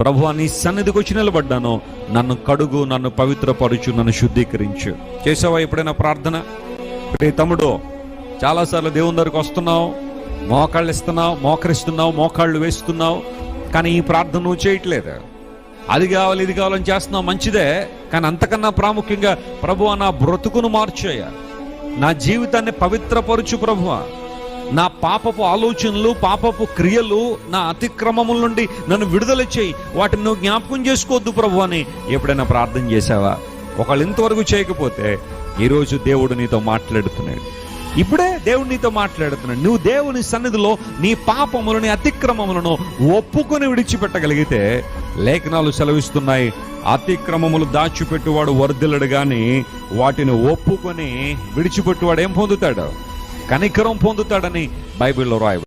ప్రభువా నీ సన్నిధికి వచ్చి నిలబడ్డాను, నన్ను కడుగు, నన్ను పవిత్రపరచు, నన్ను శుద్ధీకరించు. చేసావా ఎప్పుడైనా ప్రార్థన? రే తమ్ముడు, చాలాసార్లు దేవుని దగ్గరికి వస్తున్నావు, మోకాళ్ళు ఇస్తున్నావు, మోకరిస్తున్నావు, మోకాళ్ళు వేస్తున్నావు, కానీ ఈ ప్రార్థన నువ్వు చేయట్లేదు. అది కావాలి ఇది కావాలని చేస్తున్నావు, మంచిదే, కానీ అంతకన్నా ప్రాముఖ్యంగా ప్రభువా నా బ్రతుకును మార్చేయ, నా జీవితాన్ని పవిత్రపరచు ప్రభువా, నా పాపపు ఆలోచనలు, పాపపు క్రియలు, నా అతిక్రమముల నుండి నన్ను విడుదల చేయి, వాటిని నువ్వు జ్ఞాపకం చేసుకోవద్దు ప్రభు అని ఎప్పుడైనా ప్రార్థన చేశావా? ఒకళ్ళు ఇంతవరకు చేయకపోతే ఈరోజు దేవుడు నీతో మాట్లాడుతున్నాడు. ఇప్పుడే దేవుడు నీతో మాట్లాడుతున్నాడు. నువ్వు దేవుని సన్నిధిలో నీ పాపములను, అతిక్రమములను ఒప్పుకొని విడిచిపెట్టగలిగితే లేఖనాలు సెలవిస్తున్నాయి, అతిక్రమములు దాచిపెట్టువాడు వర్ధిల్లడు గాని వాటిని ఒప్పుకొని విడిచిపెట్టువాడు ఏం పొందుతాడు? కనికరం పొందుతాడని బైబిల్లో రాయబడింది.